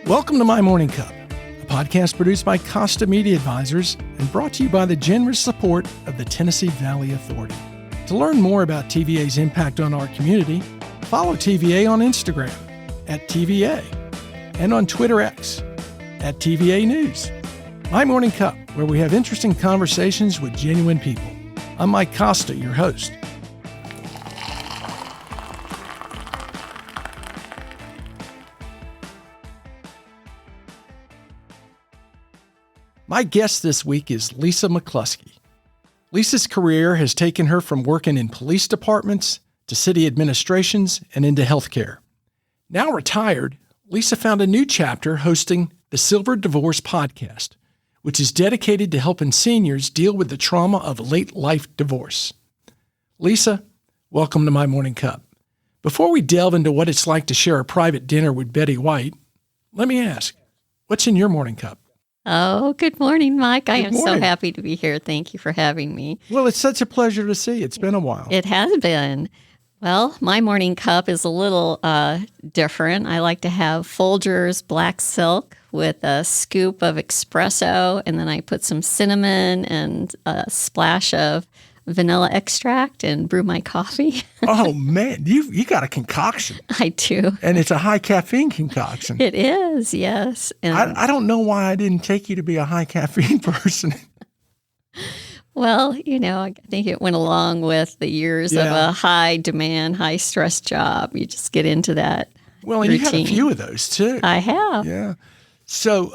Welcome to My Morning Cup, a podcast produced by Costa Media Advisors and brought to you by the generous support of the Tennessee Valley Authority. To learn more about TVA's impact on our community, follow TVA on Instagram at TVA and on Twitter X at TVA News. My Morning Cup, where we have interesting conversations with genuine people. I'm Mike Costa, your host. My guest this week is Lisa McCluskey. Lisa's career has taken her from working in police departments to city administrations and into healthcare. Now retired, Lisa found a new chapter hosting the Silver Divorce podcast, which is dedicated to helping seniors deal with the trauma of late life divorce. Lisa, welcome to My Morning Cup. Before we delve into what it's like to share a private dinner with Betty White, let me ask, what's in your morning cup? Oh, good morning, Mike. I am morning. so happy to be here. Thank you for having me. Well, it's such a pleasure to see. It's been a while. It has been. Well, my morning cup is a little different. I like to have Folgers black silk with a scoop of espresso, and then I put some cinnamon and a splash of vanilla extract and brew my coffee. Oh, man, you got a concoction. I do. And it's a high caffeine concoction. It is, yes. And I don't know why I didn't take you to be a high caffeine person. well, I think it went along with the years of a high demand, high stress job. You just get into that Well, and routine. you had a few of those, too. I have. Yeah. So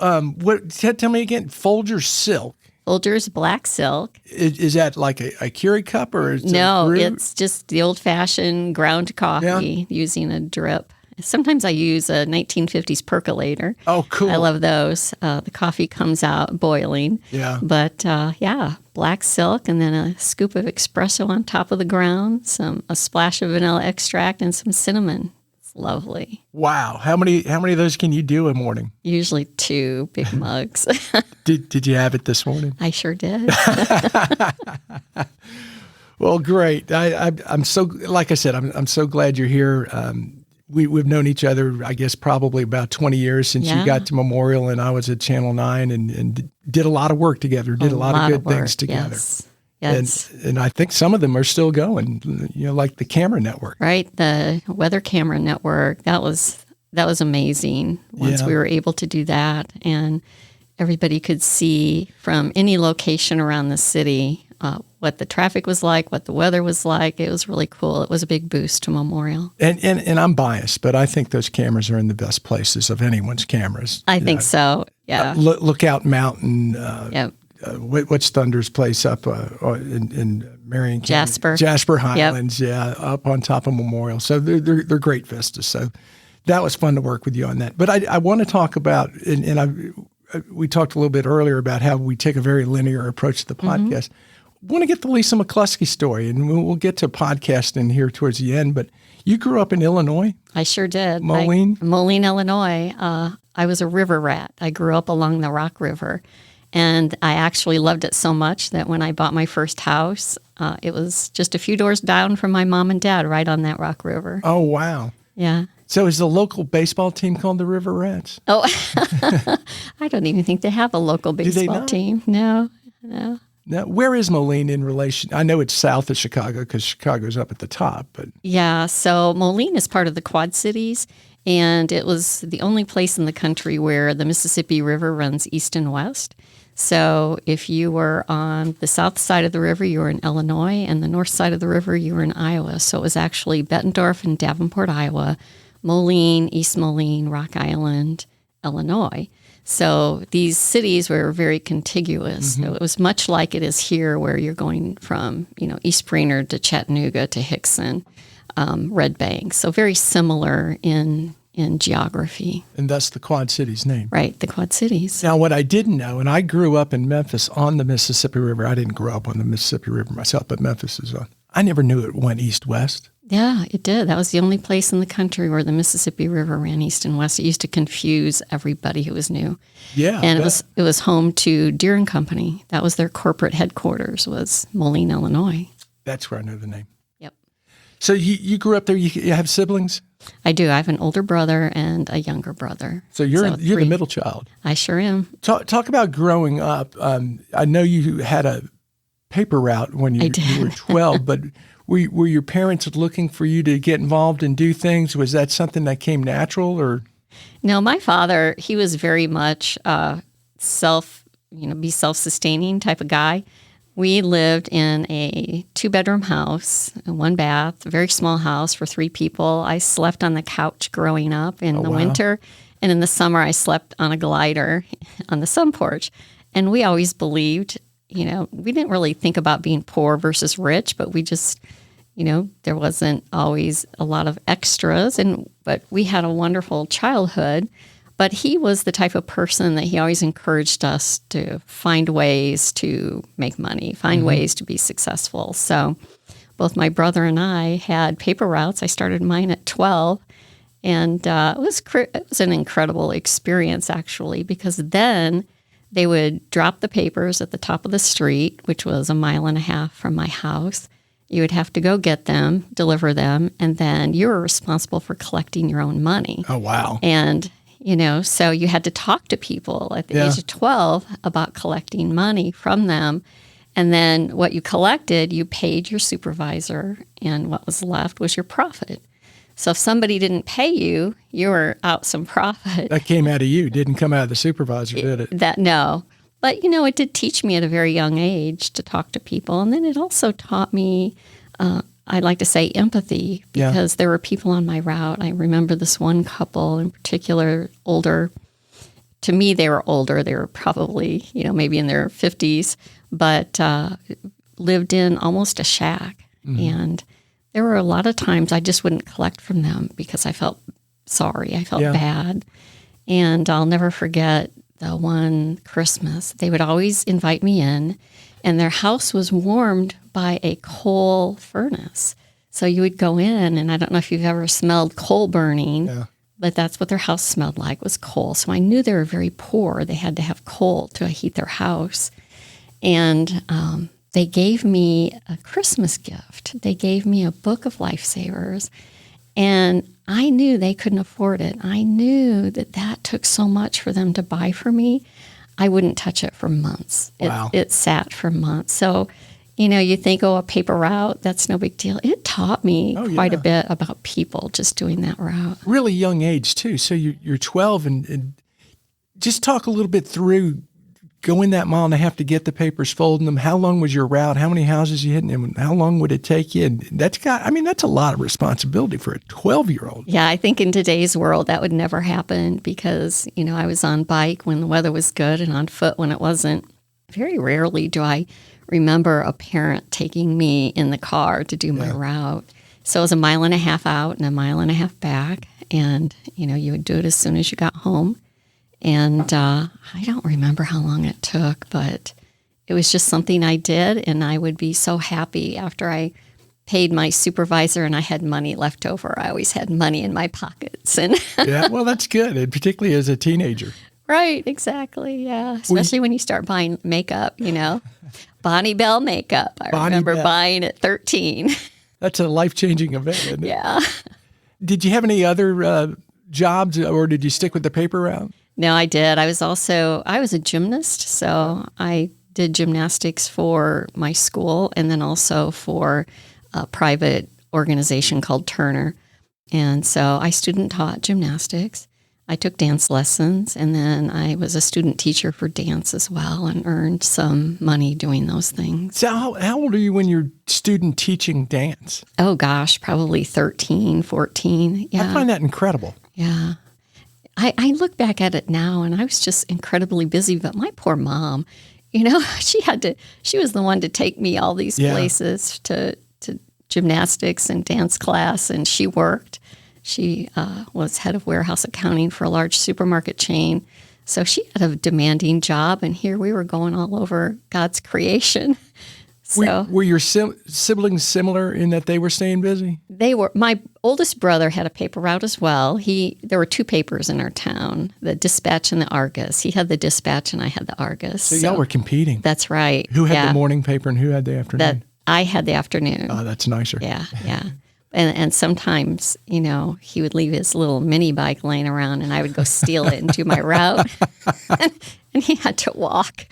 tell me again, Folgers Silk. Folgers black silk. Is that like a Keurig cup or is it No, brewed? it's just the old-fashioned ground coffee using a drip. Sometimes I use a 1950s percolator. Oh, cool. I love those. The coffee comes out boiling. Yeah. But black silk and then a scoop of espresso on top of the ground, a splash of vanilla extract and some cinnamon. It's lovely. Wow. How many of those can you do a morning? Usually 2 big mugs. Did you have it this morning? I sure did. Well, great. I'm so, like I said, I'm so glad you're here. We've known each other, I guess, probably about 20 years since you got to Memorial and I was at Channel 9 and did a lot of work together, did a lot of good things together. Yes. And I think some of them are still going, like the Camera Network. Right. The Weather Camera Network, that was amazing once we were able to do that. And everybody could see from any location around the city what the traffic was like, what the weather was like. It was really cool. It was a big boost to Memorial. And I'm biased, but I think those cameras are in the best places of anyone's cameras. I think so. Yeah. Lookout Mountain. Yep. What's Thunder's place up in Marion County? Jasper Highlands, up on top of Memorial. So they're great vistas. So that was fun to work with you on that. But I want to talk about, we talked a little bit earlier about how we take a very linear approach to the podcast. I want to get the Lisa McCluskey story, and we'll get to podcasting here towards the end. But you grew up in Illinois? I sure did. Moline? Moline, Illinois. I was a river rat. I grew up along the Rock River. And I actually loved it so much that when I bought my first house, it was just a few doors down from my mom and dad right on that Rock River. Oh, wow. Yeah. So is the local baseball team called the River Rats? Oh, I don't even think they have a local baseball team. No. Now, where is Moline in relation? I know it's south of Chicago because Chicago's up at the top. But yeah, so Moline is part of the Quad Cities. And it was the only place in the country where the Mississippi River runs east and west. So if you were on the south side of the river, you were in Illinois, and the north side of the river, you were in Iowa. So it was actually Bettendorf and Davenport, Iowa, Moline, East Moline, Rock Island, Illinois. So these cities were very contiguous. So it was much like it is here where you're going from, East Brainerd to Chattanooga to Hickson, Red Bank. So very similar in geography. And thus the Quad Cities name. Right, the Quad Cities. Now, what I didn't know, and I grew up in Memphis on the Mississippi River. I didn't grow up on the Mississippi River myself, but Memphis is on. I never knew it went east-west. Yeah, it did. That was the only place in the country where the Mississippi River ran east and west. It used to confuse everybody who was new. Yeah. And it was home to Deere and Company. That was their corporate headquarters, was Moline, Illinois. That's where I know the name. Yep. So you grew up there. You have siblings? I do. I have an older brother and a younger brother. So you're the three. middle child. I sure am. Talk about growing up. I know you had a paper route when you were 12, but were your parents looking for you to get involved and do things? Was that something that came natural, or? No, my father, he was very much be self-sustaining type of guy. We lived in a 2-bedroom house, 1 bath, a very small house for 3 people. I slept on the couch growing up in the winter, and in the summer I slept on a glider on the sun porch. And we always believed, we didn't really think about being poor versus rich, but we just, there wasn't always a lot of extras, but we had a wonderful childhood. But he was the type of person that he always encouraged us to find ways to make money, find ways to be successful. So both my brother and I had paper routes. I started mine at 12, and it was an incredible experience, actually, because then they would drop the papers at the top of the street, which was 1.5 miles from my house. You would have to go get them, deliver them, and then you were responsible for collecting your own money. Oh, wow. And so you had to talk to people at the age of 12 about collecting money from them. And then what you collected, you paid your supervisor, and what was left was your profit. So if somebody didn't pay you, you were out some profit. That came out of you, didn't come out of the supervisor, did it? No. But, it did teach me at a very young age to talk to people. And then it also taught me, I'd like to say, empathy, because there were people on my route. I remember this one couple in particular, older. To me, they were older. They were probably, maybe in their 50s, but lived in almost a shack. And there were a lot of times I just wouldn't collect from them because I felt sorry. I felt bad. And I'll never forget the one Christmas. They would always invite me in, and their house was warmed by a coal furnace. So you would go in, and I don't know if you've ever smelled coal burning, but that's what their house smelled like, was coal. So I knew they were very poor. They had to have coal to heat their house. And they gave me a Christmas gift. They gave me a book of Lifesavers, and I knew they couldn't afford it. I knew that took so much for them to buy for me. I wouldn't touch it for months. Wow. It sat for months. So, you think, a paper route, that's no big deal. It taught me quite a bit about people just doing that route. Really young age, too. So you're 12, and just talk a little bit through going that 1.5 miles to get the papers, folding them. How long was your route? How many houses you hit? And how long would it take you? And that's a lot of responsibility for a 12-year-old. Yeah, I think in today's world that would never happen because, I was on bike when the weather was good and on foot when it wasn't. Very rarely do I remember a parent taking me in the car to do my route. So it was 1.5 miles out and 1.5 miles back. And, you would do it as soon as you got home. And I don't remember how long it took, but it was just something I did, and I would be so happy after I paid my supervisor and I had money left over. I always had money in my pockets. And Yeah, well, that's good, and particularly as a teenager. Right, exactly, yeah. Especially when you start buying makeup, Bonnie Bell makeup. I remember buying at 13. That's a life-changing event, isn't it? Yeah. Did you have any other jobs, or did you stick with the paper route? No, I did. I was a gymnast, so I did gymnastics for my school and then also for a private organization called Turner. And so I student taught gymnastics. I took dance lessons, and then I was a student teacher for dance as well and earned some money doing those things. So how old are you when you're student teaching dance? Oh, gosh, probably 13, 14. Yeah. I find that incredible. Yeah. I look back at it now, and I was just incredibly busy. But my poor mom, she was the one to take me all these places to gymnastics and dance class, and she worked. She was head of warehouse accounting for a large supermarket chain. So she had a demanding job, and here we were going all over God's creation. So were your siblings similar in that they were staying busy? They were. My oldest brother had a paper route as well. There were 2 papers in our town, the Dispatch and the Argus. He had the Dispatch and I had the Argus. So y'all were competing. That's right. Who had the morning paper and who had the afternoon? I had the afternoon. Oh, that's nicer. Yeah. And sometimes, he would leave his little mini bike laying around and I would go steal it and do my route. and he had to walk.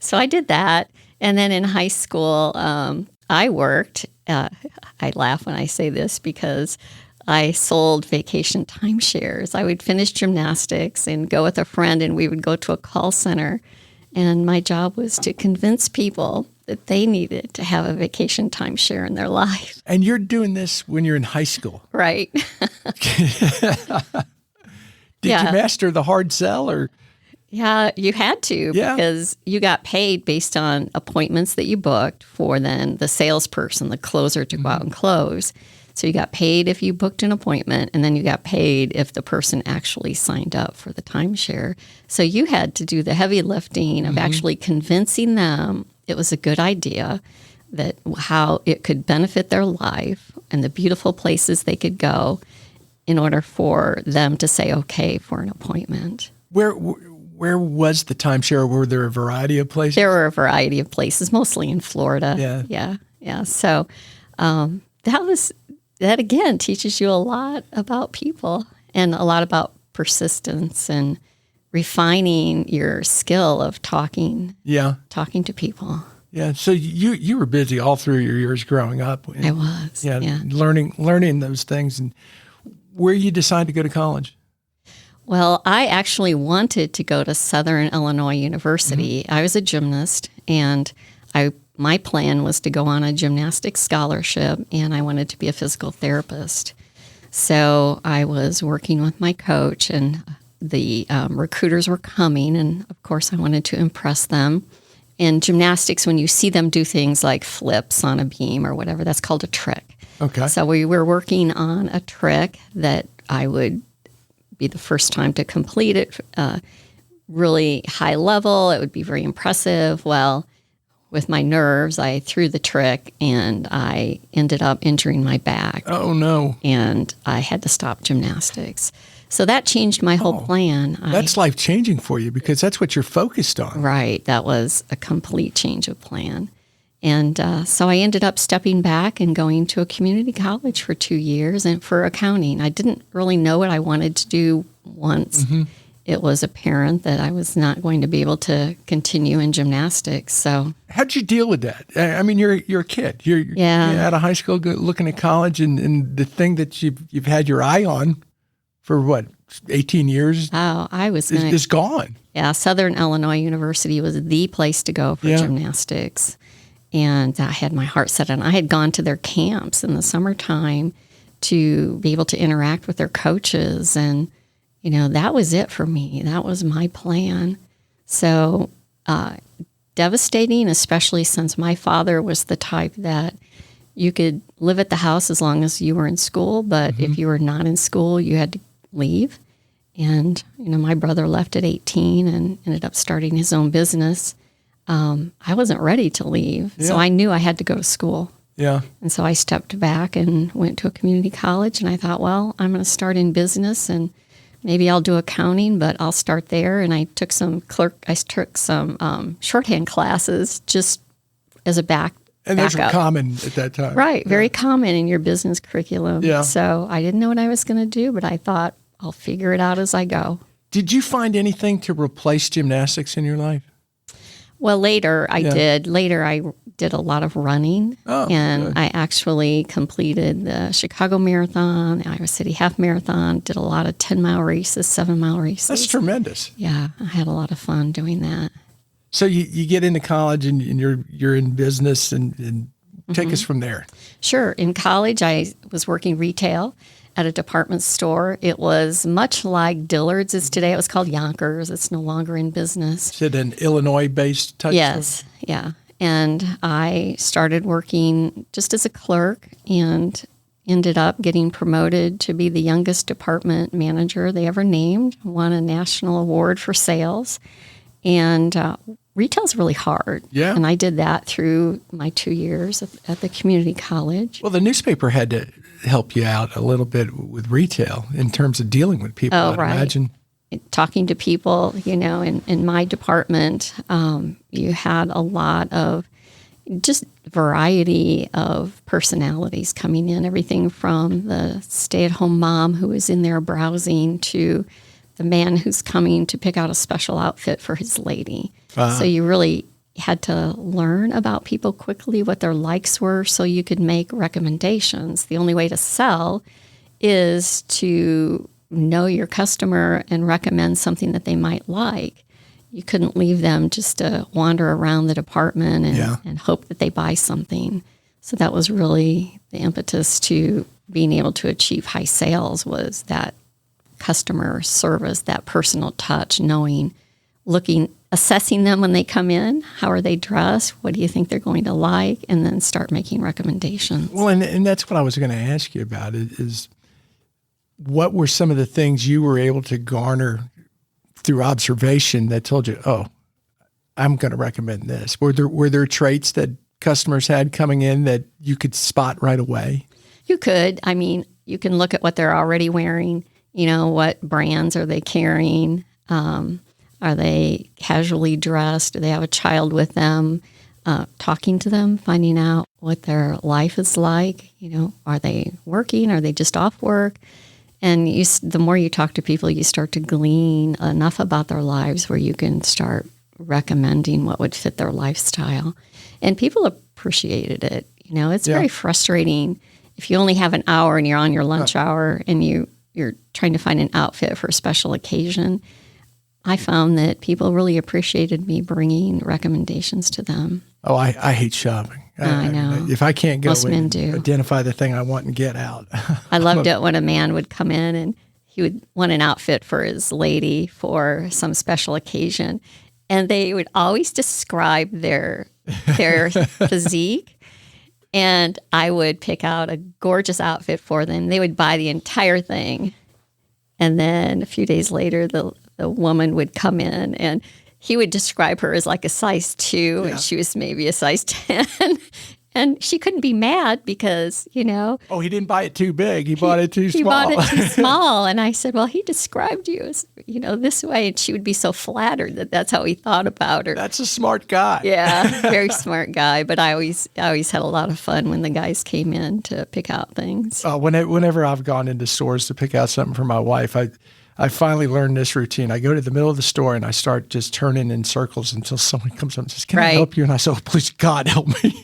So I did that. And then in high school, I worked. I laugh when I say this because I sold vacation timeshares. I would finish gymnastics and go with a friend, and we would go to a call center. And my job was to convince people that they needed to have a vacation timeshare in their life. And you're doing this when you're in high school. Right. Did you master the hard sell or? Yeah, you had to Yeah. because you got paid based on appointments that you booked for then the salesperson, the closer to go out and close. So you got paid if you booked an appointment, and then you got paid if the person actually signed up for the timeshare. So you had to do the heavy lifting of actually convincing them it was a good idea, that how it could benefit their life and the beautiful places they could go in order for them to say okay for an appointment. Where was the timeshare? Were there a variety of places? There were a variety of places, mostly in Florida. Yeah. So that again teaches you a lot about people and a lot about persistence and refining your skill of talking to people. Yeah. So you were busy all through your years growing up. I was. Yeah. Learning those things. And where you decide to go to college? Well, I actually wanted to go to Southern Illinois University. I was a gymnast, and my plan was to go on a gymnastics scholarship, and I wanted to be a physical therapist. So I was working with my coach, and the recruiters were coming, and of course I wanted to impress them. In gymnastics, when you see them do things like flips on a beam or whatever, that's called a trick. Okay. So we were working on a trick that I would be the first time to complete it, really high level. It would be very impressive. Well, with my nerves, I threw the trick and I ended up injuring my back. Oh, no. And I had to stop gymnastics. So that changed my whole plan. That's life-changing for you because that's what you're focused on. Right. That was a complete change of plan. And so I ended up stepping back and going to a community college for 2 years and for accounting. I didn't really know what I wanted to do once. It was apparent that I was not going to be able to continue in gymnastics. So how'd you deal with that? I mean, you're a kid. You're out of high school, looking at college, and the thing that you've had your eye on for what, 18 years? Oh, I was is gone. Yeah, Southern Illinois University was the place to go for gymnastics. And I had my heart set on. I had gone to their camps in the summertime to be able to interact with their coaches. And, that was it for me. That was my plan. So devastating, especially since my father was the type that you could live at the house as long as you were in school. But if you were not in school, you had to leave. And, my brother left at 18 and ended up starting his own business. I wasn't ready to leave, so I knew I had to go to school. Yeah. And so I stepped back and went to a community college, and I thought, well, I'm going to start in business, and maybe I'll do accounting, but I'll start there. And I took some shorthand classes just as a backup. And those were common at that time. Right, very common in your business curriculum. Yeah. So I didn't know what I was going to do, but I thought I'll figure it out as I go. Did you find anything to replace gymnastics in your life? Well, later I did. Later I did a lot of running, and good. I actually completed the Chicago Marathon, the Iowa City Half Marathon, did a lot of 10-mile races, 7-mile races. That's tremendous. Yeah, I had a lot of fun doing that. So you get into college and you're in business and take us from there. Sure. In college, I was working retail at a department store. It was much like Dillard's is today. It was called Yonkers. It's no longer in business. Is it an Illinois-based type Yes, store? yeah. And I started working just as a clerk and ended up getting promoted to be the youngest department manager they ever named, won a national award for sales. And retail's really hard. Yeah. And I did that through my 2 years at the community college. Well, the newspaper had to help you out a little bit with retail in terms of dealing with people, I'd imagine. Talking to people, in my department, you had a lot of, just variety of personalities coming in, everything from the stay-at-home mom who is in there browsing to the man who's coming to pick out a special outfit for his lady. So you really had to learn about people quickly, what their likes were, so you could make recommendations. The only way to sell is to know your customer and recommend something that they might like. You couldn't leave them just to wander around the department and hope that they buy something. So that was really the impetus to being able to achieve high sales, was that customer service, that personal touch, knowing, assessing them when they come in. How are they dressed? What do you think they're going to like? And then start making recommendations. Well, and that's what I was going to ask you about, is what were some of the things you were able to garner through observation that told you, oh, I'm going to recommend this? Were there traits that customers had coming in that you could spot right away? You could. I mean, you can look at what they're already wearing. What brands are they carrying? Are they casually dressed? Do they have a child with them? Talking to them, finding out what their life is like. Are they working? Are they just off work? And the more you talk to people, you start to glean enough about their lives where you can start recommending what would fit their lifestyle. And people appreciated it. It's very frustrating if you only have an hour and you're on your lunch hour and you're trying to find an outfit for a special occasion. I found that people really appreciated me bringing recommendations to them. Oh, I hate shopping. I know. If I can't go Most men and do. Identify the thing I want and get out. I loved it when a man would come in and he would want an outfit for his lady for some special occasion. And they would always describe their physique. And I would pick out a gorgeous outfit for them. They would buy the entire thing. And then a few days later, the woman would come in and he would describe her as like a size 2 and she was maybe a size 10. And she couldn't be mad because, Oh, he didn't buy it too big. He bought it too small. He bought it too small. And I said, well, he described you as, this way. And she would be so flattered that that's how he thought about her. That's a smart guy. Yeah, very smart guy. But I always had a lot of fun when the guys came in to pick out things. Whenever I've gone into stores to pick out something for my wife, I finally learned this routine. I go to the middle of the store and I start just turning in circles until someone comes up and says, can I help you? And I say, oh, please, God, help me.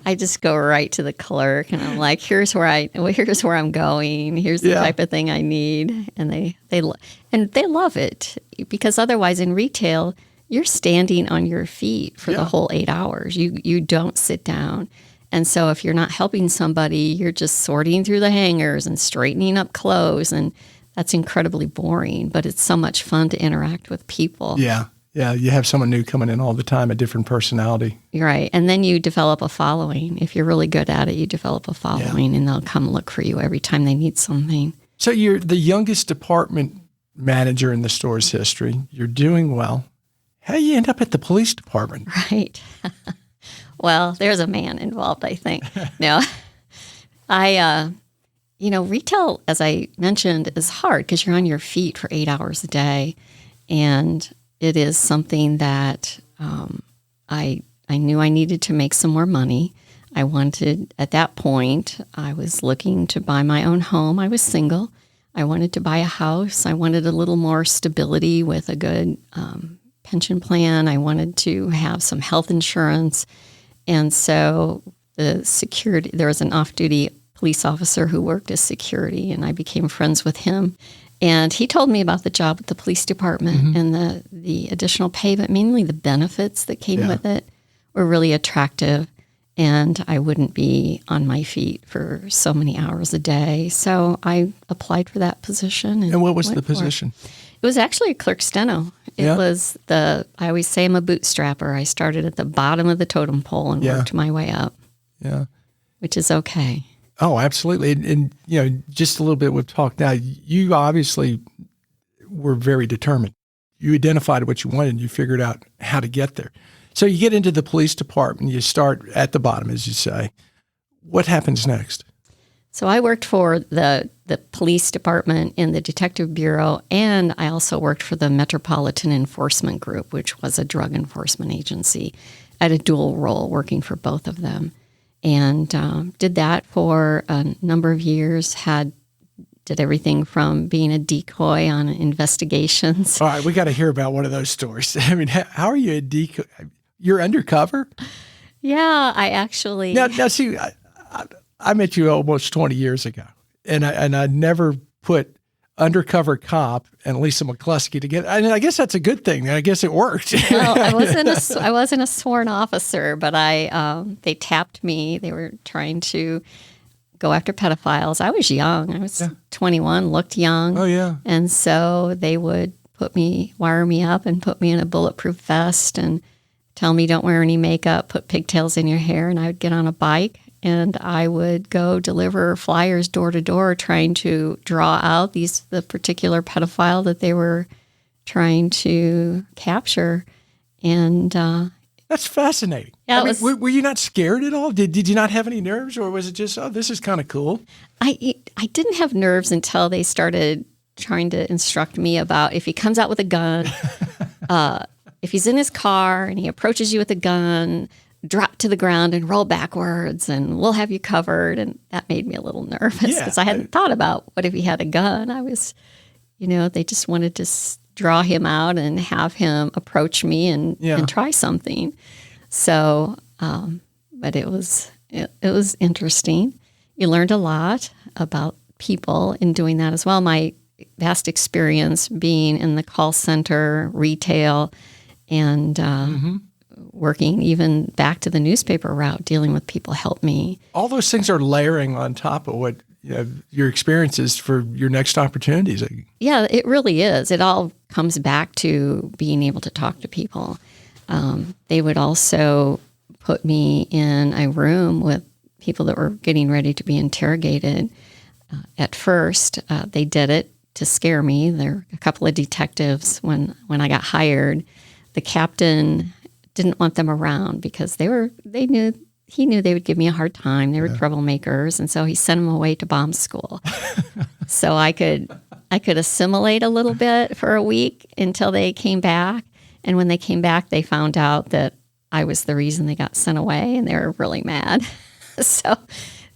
I just go right to the clerk and I'm like, here's where I'm going. Here's the type of thing I need. And they love it, because otherwise in retail, you're standing on your feet for the whole 8 hours. You don't sit down. And so if you're not helping somebody, you're just sorting through the hangers and straightening up clothes, and that's incredibly boring, but it's so much fun to interact with people. Yeah. You have someone new coming in all the time, a different personality. You're right. And then you develop a following. If you're really good at it, you develop a following, and they'll come look for you every time they need something. So you're the youngest department manager in the store's history. You're doing well. How do you end up at the police department? Right. Well, there's a man involved, I think. No, retail, as I mentioned, is hard because you're on your feet for 8 hours a day. And it is something that I knew I needed to make some more money. At that point, I was looking to buy my own home. I was single. I wanted to buy a house. I wanted a little more stability with a good pension plan. I wanted to have some health insurance. And so there was an off-duty police officer who worked as security, and I became friends with him. And he told me about the job at the police department and the additional pay, but mainly the benefits that came with it were really attractive. And I wouldn't be on my feet for so many hours a day. So I applied for that position. And what was the position? It was actually a clerk steno. It was I always say I'm a bootstrapper. I started at the bottom of the totem pole and worked my way up. Yeah. Which is okay. Oh, absolutely. And just a little bit we've talked now, you obviously were very determined. You identified what you wanted and you figured out how to get there. So you get into the police department, you start at the bottom, as you say. What happens next? So I worked for the police department in the detective bureau, and I also worked for the Metropolitan Enforcement Group, which was a drug enforcement agency. had a dual role working for both of them. And did that for a number of years, did everything from being a decoy on investigations. All right, we got to hear about one of those stories. I mean, how are you a decoy? You're undercover? Yeah, I actually... Now see, I met you almost 20 years ago, and I never put undercover cop and Lisa McCluskey together. I mean, I guess that's a good thing. I guess it worked. Well, I wasn't a sworn officer, but they tapped me. They were trying to go after pedophiles. I was young. I was 21, looked young. Oh, yeah. And so they would wire me up and put me in a bulletproof vest and tell me don't wear any makeup, put pigtails in your hair, and I would get on a bike and I would go deliver flyers door to door trying to draw out the particular pedophile that they were trying to capture. And that's fascinating. Yeah, were you not scared at all? Did you not have any nerves, or was it just, oh, this is kind of cool? I didn't have nerves until they started trying to instruct me about if he comes out with a gun, if he's in his car and he approaches you with a gun, drop to the ground and roll backwards and we'll have you covered. And that made me a little nervous because I hadn't thought about what if he had a gun. I was, they just wanted to draw him out and have him approach me and try something. So, but it was interesting. You learned a lot about people in doing that as well. My vast experience being in the call center, retail, and working even back to the newspaper route, dealing with people helped me. All those things are layering on top of what your experiences for your next opportunities. Yeah, it really is. It all comes back to being able to talk to people. They would also put me in a room with people that were getting ready to be interrogated. At first, they did it to scare me. There were a couple of detectives when I got hired. The captain didn't want them around because he knew they would give me a hard time. They were troublemakers, and so he sent them away to bomb school. So I could assimilate a little bit for a week until they came back. And when they came back, they found out that I was the reason they got sent away, and they were really mad. So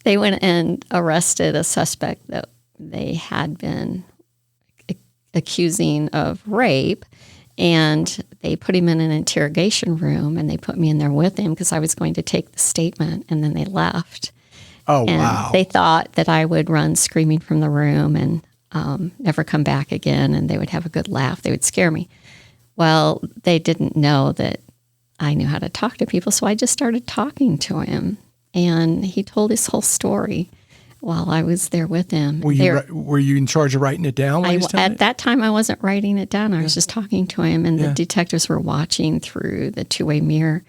they went and arrested a suspect that they had been accusing of rape. And they put him in an interrogation room, and they put me in there with him because I was going to take the statement, and then they left. Oh, and wow. They thought that I would run screaming from the room and never come back again, and they would have a good laugh. They would scare me. Well, they didn't know that I knew how to talk to people, so I just started talking to him, and he told his whole story while I was there with him. Were you in charge of writing it down? At that time, I wasn't writing it down. I was just talking to him, and the detectives were watching through the two-way mirror,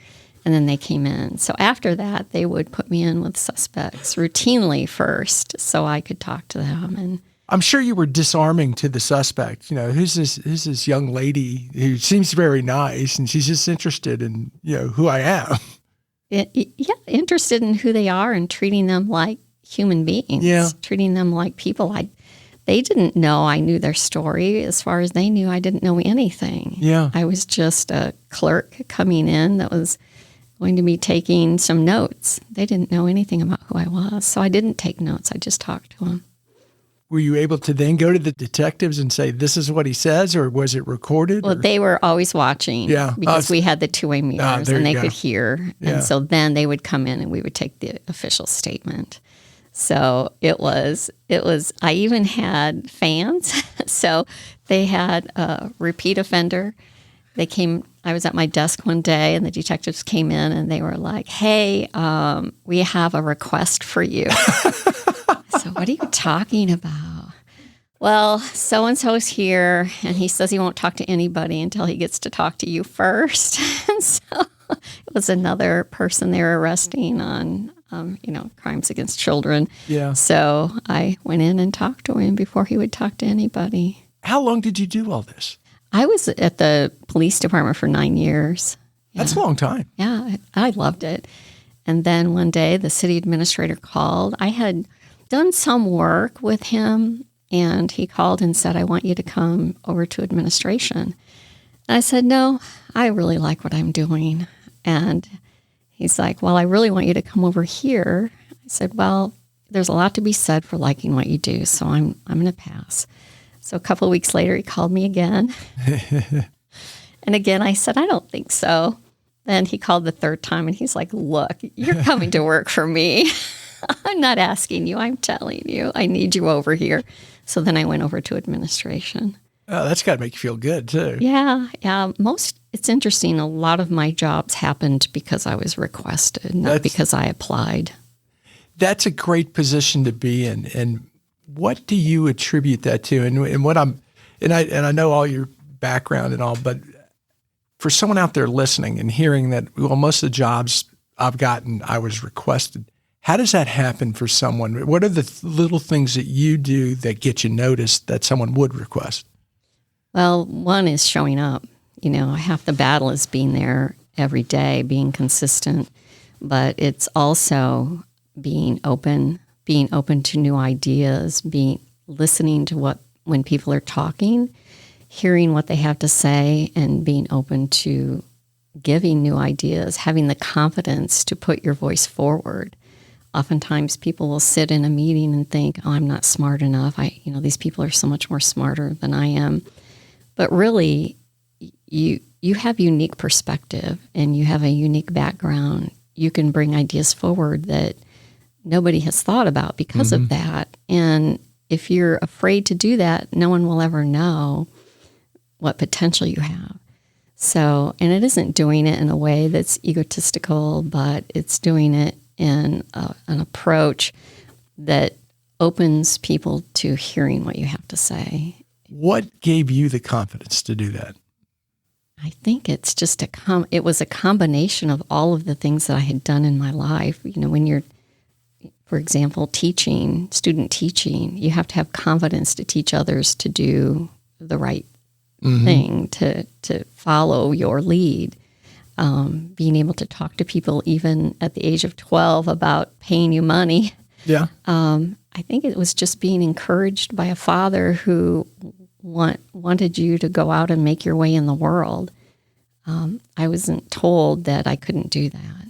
and then they came in. So after that, they would put me in with suspects routinely first so I could talk to them. And I'm sure you were disarming to the suspect. Who's this young lady who seems very nice, and she's just interested in, who I am. Interested in who they are and treating them like human beings, treating them like people. They didn't know I knew their story. As far as they knew, I didn't know anything. Yeah. I was just a clerk coming in that was going to be taking some notes. They didn't know anything about who I was, so I didn't take notes. I just talked to them. Were you able to then go to the detectives and say, this is what he says, or was it recorded? Well, they were always watching because we had the two-way mirrors and they could hear. Yeah. And so then they would come in and we would take the official statement. So it was, I even had fans. So they had a repeat offender. I was at my desk one day and the detectives came in and they were like, hey, we have a request for you. So what are you talking about? Well, so-and-so's here, and he says he won't talk to anybody until he gets to talk to you first. And so it was another person they were arresting on, crimes against children. Yeah. So I went in and talked to him before he would talk to anybody. How long did you do all this? I was at the police department for 9 years. Yeah. That's a long time. Yeah, I loved it. And then one day the city administrator called. I had done some work with him, and he called and said, I want you to come over to administration. And I said, no, I really like what I'm doing. And He's like, well, I really want you to come over here. I said, well, there's a lot to be said for liking what you do, so I'm going to pass. So a couple of weeks later, he called me again. And again, I said, I don't think so. Then he called the third time, and he's like, look, you're coming to work for me. I'm not asking you. I'm telling you. I need you over here. So then I went over to administration. Oh, that's got to make you feel good, too. Yeah. It's interesting. A lot of my jobs happened because I was requested, not because I applied. That's a great position to be in. And what do you attribute that to? And I know all your background and all, but for someone out there listening and hearing that, well, most of the jobs I've gotten, I was requested. How does that happen for someone? What are the little things that you do that get you noticed that someone would request? Well, one is showing up. Half the battle is being there every day, being consistent, but it's also being open to new ideas, listening to when people are talking, hearing what they have to say, and being open to giving new ideas, having the confidence to put your voice forward. Oftentimes people will sit in a meeting and think, oh, I'm not smart enough. These people are so much more smarter than I am. But really, you have unique perspective and you have a unique background. You can bring ideas forward that nobody has thought about because of that. And if you're afraid to do that, no one will ever know what potential you have. So, and it isn't doing it in a way that's egotistical, but it's doing it in an approach that opens people to hearing what you have to say. What gave you the confidence to do that? I think it's just it was a combination of all of the things that I had done in my life. When you're, for example, student teaching, you have to have confidence to teach others to do the right thing, to follow your lead. Being able to talk to people even at the age of 12 about paying you money. Yeah. I think it was just being encouraged by a father who wanted you to go out and make your way in the world. I wasn't told that I couldn't do that.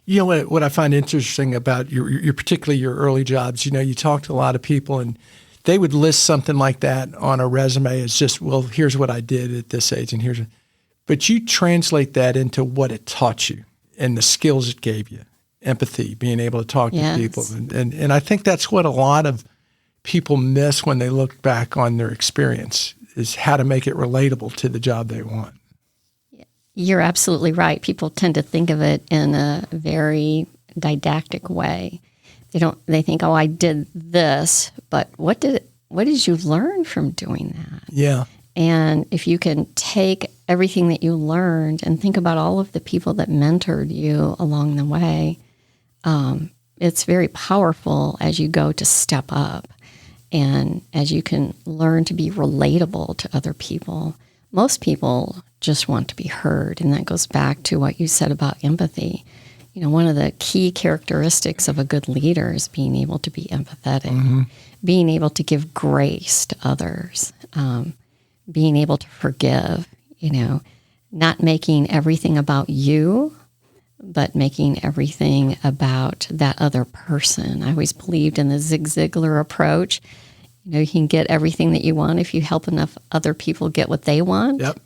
You know what I find interesting about your particularly your early jobs, you talk to a lot of people and they would list something like that on a resume as just, well, here's what I did at this age and but you translate that into what it taught you and the skills it gave you, empathy, being able to talk to people. And I think that's what a lot of people miss when they look back on their experience is how to make it relatable to the job they want. You're absolutely right. People tend to think of it in a very didactic way. They think, oh, I did this, but what did you learn from doing that? Yeah. And if you can take everything that you learned and think about all of the people that mentored you along the way, it's very powerful as you go to step up and as you can learn to be relatable to other people. Most people just want to be heard, and that goes back to what you said about empathy. One of the key characteristics of a good leader is being able to be empathetic, being able to give grace to others, being able to forgive, not making everything about you, but making everything about that other person. I always believed in the Zig Ziglar approach. You can get everything that you want if you help enough other people get what they want. Yep.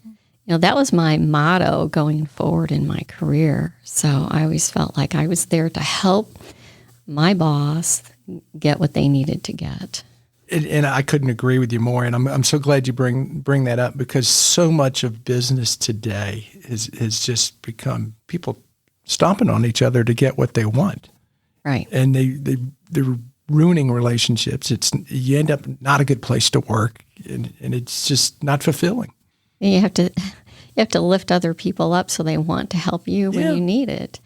That was my motto going forward in my career. So I always felt like I was there to help my boss get what they needed to get. And I couldn't agree with you more. And I'm so glad you bring that up because so much of business today has just become people stomping on each other to get what they want. Right. And they're ruining relationships. You end up not a good place to work, and it's just not fulfilling. You have to lift other people up so they want to help you when you need it.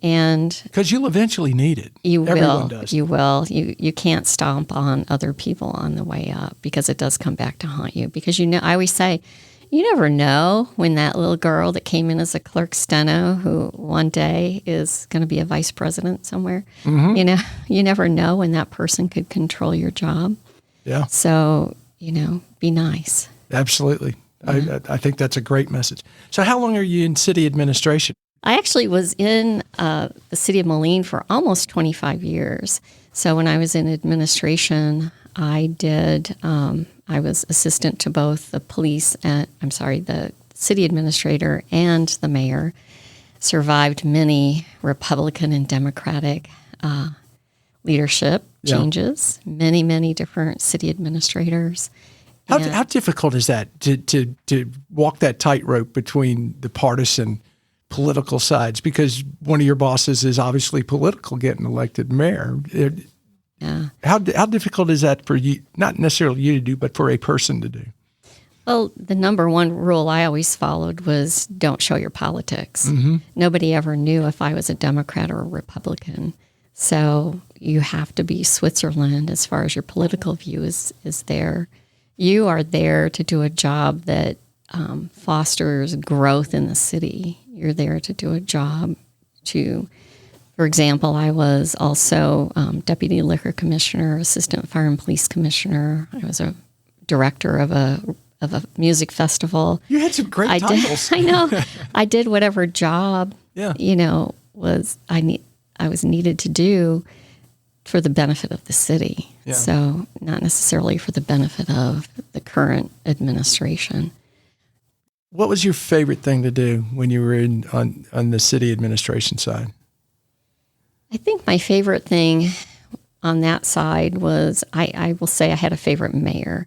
And because you'll eventually need it. Everyone does. You will. You can't stomp on other people on the way up because it does come back to haunt you. Because I always say, you never know when that little girl that came in as a clerk steno who one day is going to be a vice president somewhere. You never know when that person could control your job. Yeah. So, be nice. Absolutely. I think that's a great message. So how long are you in city administration? I actually was in the city of Moline for almost 25 years. So when I was in administration, I was assistant to both the the city administrator and the mayor. Survived many Republican and Democratic leadership changes, many, many different city administrators. How difficult is that to walk that tightrope between the partisan political sides? Because one of your bosses is obviously political, getting elected mayor. How difficult is that for you? Not necessarily you to do, but for a person to do. Well, the number one rule I always followed was don't show your politics. Mm-hmm. Nobody ever knew if I was a Democrat or a Republican. So you have to be Switzerland as far as your political view is there. You are there to do a job that fosters growth in the city. You're there to do a job for example, I was also deputy liquor commissioner, assistant fire and police commissioner. I was a director of a music festival. You had some great titles. I know. I did whatever job, I was needed to do for the benefit of the city. Yeah. So not necessarily for the benefit of the current administration. What was your favorite thing to do when you were on the city administration side? I think my favorite thing on that side was, I will say I had a favorite mayor.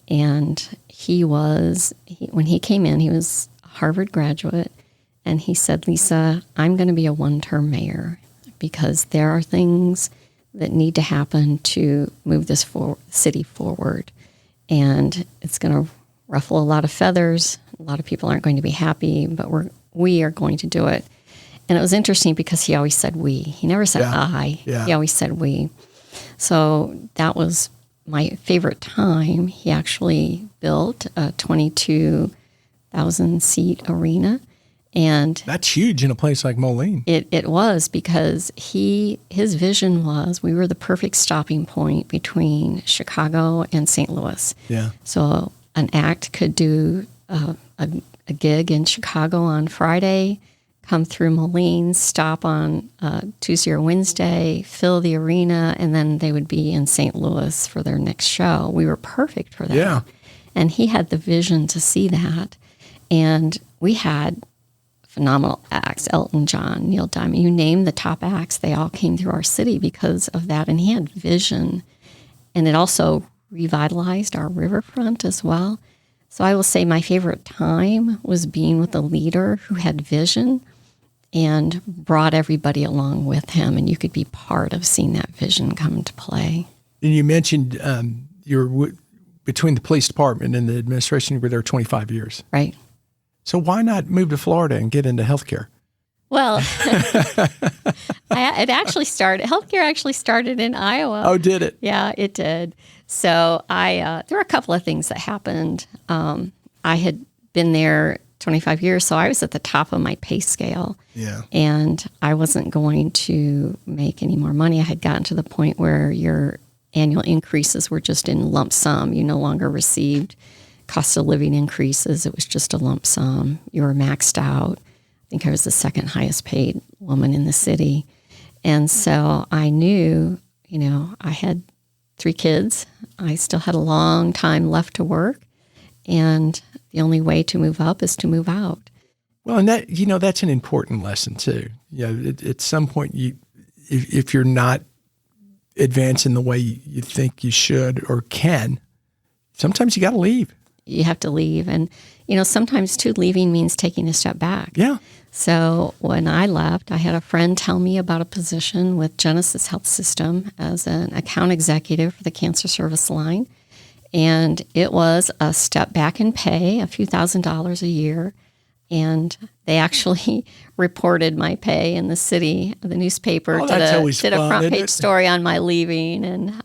And when he came in, he was a Harvard graduate. And he said, Lisa, I'm going to be a one-term mayor because there are things that need to happen to move this city forward. And it's going to ruffle a lot of feathers. A lot of people aren't going to be happy, but we are going to do it. And it was interesting because he always said we. He never said I. Yeah. He always said we. So that was my favorite time. He actually built a 22,000-seat arena. And that's huge in a place like Moline. It was because his vision was we were the perfect stopping point between Chicago and St. Louis. Yeah. So an act could do a gig in Chicago on Friday, come through Moline, stop on Tuesday or Wednesday, fill the arena, and then they would be in St. Louis for their next show. We were perfect for that. Yeah. And he had the vision to see that. And we had phenomenal acts, Elton John, Neil Diamond, you name the top acts, they all came through our city because of that. And he had vision. And it also revitalized our riverfront as well. So I will say my favorite time was being with a leader who had vision and brought everybody along with him, and you could be part of seeing that vision come into play. And you mentioned between the police department and the administration, you were there 25 years. Right. So why not move to Florida and get into healthcare? Well, healthcare actually started in Iowa. Oh, did it? Yeah, it did. So there were a couple of things that happened. I had been there 25 years, so I was at the top of my pay scale. Yeah. And I wasn't going to make any more money. I had gotten to the point where your annual increases were just in lump sum. You no longer received cost of living increases. It was just a lump sum. You were maxed out. I think I was the second highest paid woman in the city. And so I knew, I had 3 kids. I still had a long time left to work. And the only way to move up is to move out. Well, and that's an important lesson too. At some point, if you're not advancing the way you think you should or can, sometimes you got to leave. You have to leave. And, sometimes too, leaving means taking a step back. Yeah. So when I left, I had a friend tell me about a position with Genesis Health System as an account executive for the cancer service line. And it was a step back in pay, a few $1,000s a year. And they actually reported my pay in the city, the newspaper, did a front page story on my leaving, and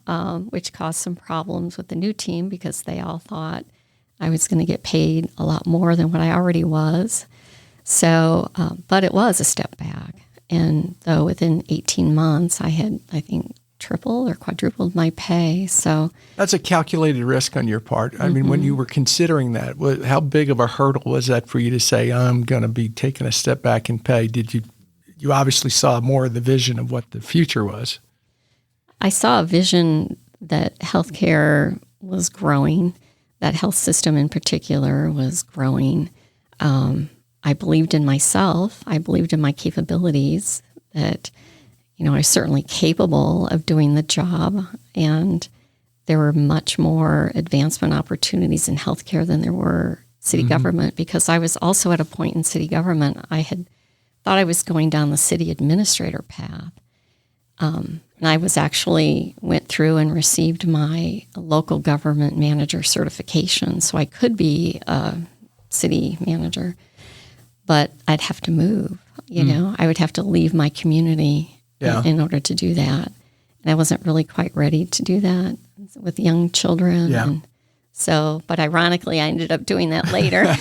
which caused some problems with the new team because they all thought I was going to get paid a lot more than what I already was. So, but it was a step back. And though within 18 months, I had, I think, tripled or quadrupled my pay. So that's a calculated risk on your part. I mean, when you were considering that, how big of a hurdle was that for you to say, I'm going to be taking a step back in pay? You obviously saw more of the vision of what the future was. I saw a vision that healthcare was growing, that health system in particular was growing. I believed in myself. I believed in my capabilities, that, I was certainly capable of doing the job. And there were much more advancement opportunities in healthcare than there were city government, because I was also at a point in city government, I had thought I was going down the city administrator path. And I went through and received my local government manager certification, so I could be a city manager. But I'd have to move, I would have to leave my community in order to do that. And I wasn't really quite ready to do that with young children. Yeah. And so, but ironically, I ended up doing that later.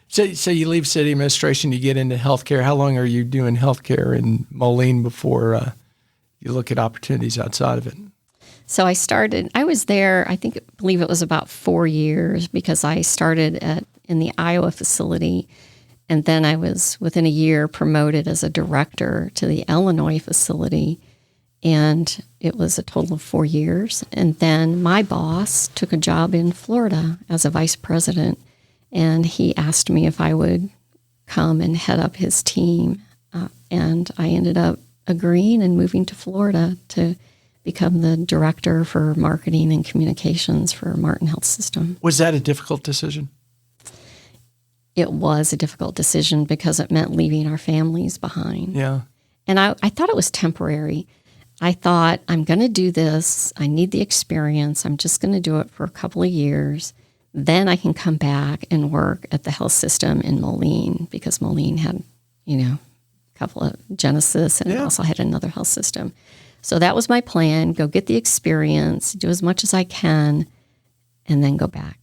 So you leave city administration, you get into healthcare. How long are you doing healthcare in Moline before you look at opportunities outside of it? So I was there, I believe it was about 4 years, because I started in the Iowa facility, and then I was within a year promoted as a director to the Illinois facility, and it was a total of 4 years. And then my boss took a job in Florida as a vice president, and he asked me if I would come and head up his team, and I ended up agreeing and moving to Florida to become the director for marketing and communications for Martin Health System. Was that a difficult decision? It was a difficult decision because it meant leaving our families behind. Yeah. And I thought it was temporary. I thought, I'm going to do this. I need the experience. I'm just going to do it for a couple of years. Then I can come back and work at the health system in Moline, because Moline had, a couple of Genesis, and it also had another health system. So that was my plan: go get the experience, do as much as I can, and then go back.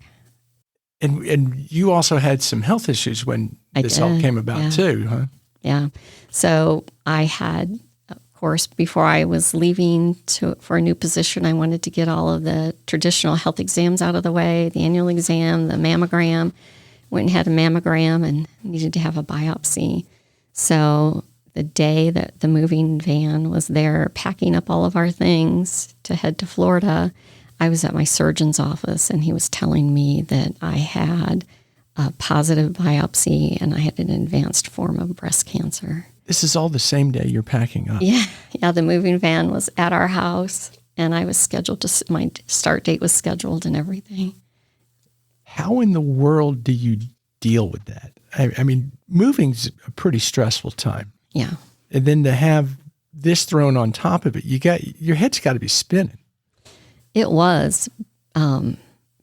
And you also had some health issues when this all came about too, huh? Yeah. So I had, of course, before I was leaving for a new position, I wanted to get all of the traditional health exams out of the way, the annual exam, the mammogram. Went and had a mammogram and needed to have a biopsy. So the day that the moving van was there packing up all of our things to head to Florida, I was at my surgeon's office, and he was telling me that I had a positive biopsy and I had an advanced form of breast cancer. This is all the same day you're packing up. Yeah. The moving van was at our house, and I was scheduled my start date was scheduled and everything. How in the world do you deal with that? I mean, moving's a pretty stressful time. Yeah. And then to have this thrown on top of it, your head's got to be spinning. It was,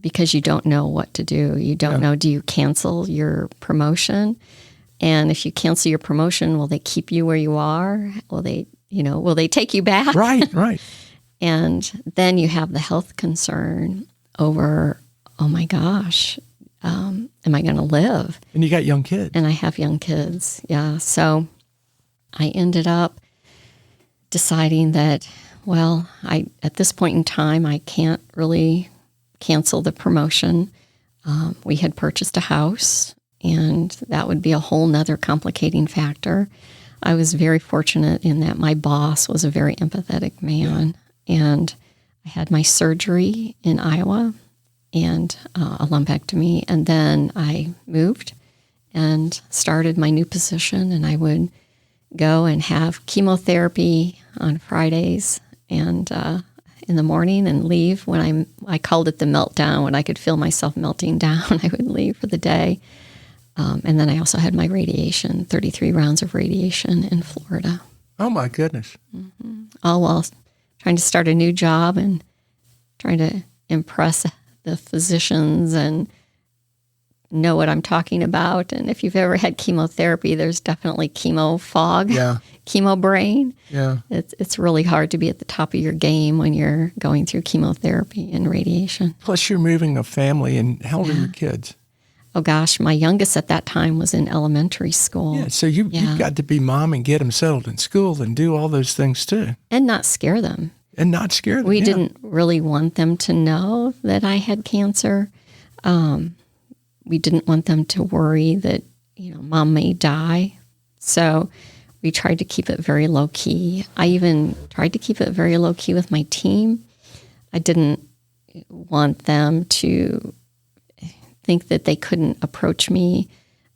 because you don't know what to do. You don't know, do you cancel your promotion? And if you cancel your promotion, will they keep you where you are? Will they take you back? Right. And then you have the health concern over, oh my gosh, am I going to live? And you got young kids. And I have young kids, yeah. So I ended up deciding that, well, at this point in time, I can't really cancel the promotion. We had purchased a house, and that would be a whole nother complicating factor. I was very fortunate in that my boss was a very empathetic man, and I had my surgery in Iowa and a lumpectomy, and then I moved and started my new position, and I would go and have chemotherapy on Fridays and in the morning, and leave when I called it the meltdown. When I could feel myself melting down, I would leave for the day. And then I also had my radiation, 33 rounds of radiation in Florida. Oh, my goodness. Mm-hmm. All while trying to start a new job and trying to impress the physicians and know what I'm talking about. And if you've ever had chemotherapy, there's definitely chemo fog, chemo brain. Yeah. It's really hard to be at the top of your game when you're going through chemotherapy and radiation. Plus, you're moving a family, and how old are your kids? oh gosh, my youngest at that time was in elementary school. Yeah, so you got to be mom and get them settled in school and do all those things too. And not scare them. And not scare them. We didn't really want them to know that I had cancer. We didn't want them to worry that, mom may die. So we tried to keep it very low key. I even tried to keep it very low key with my team. I didn't want them to think that they couldn't approach me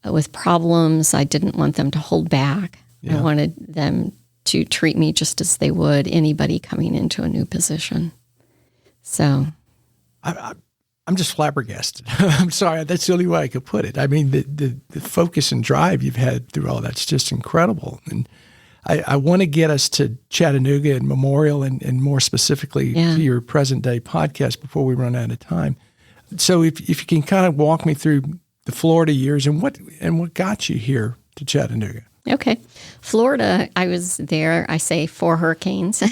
with problems. I didn't want them to hold back. I wanted them to treat me just as they would anybody coming into a new position. So I'm just flabbergasted. I'm sorry. That's the only way I could put it. I mean, the focus and drive you've had through all that's just incredible. And I want to get us to Chattanooga and Memorial and more specifically to your present day podcast before we run out of time. So if you can kind of walk me through the Florida years and what got you here to Chattanooga. Okay. Florida, I was there, I say 4 hurricanes.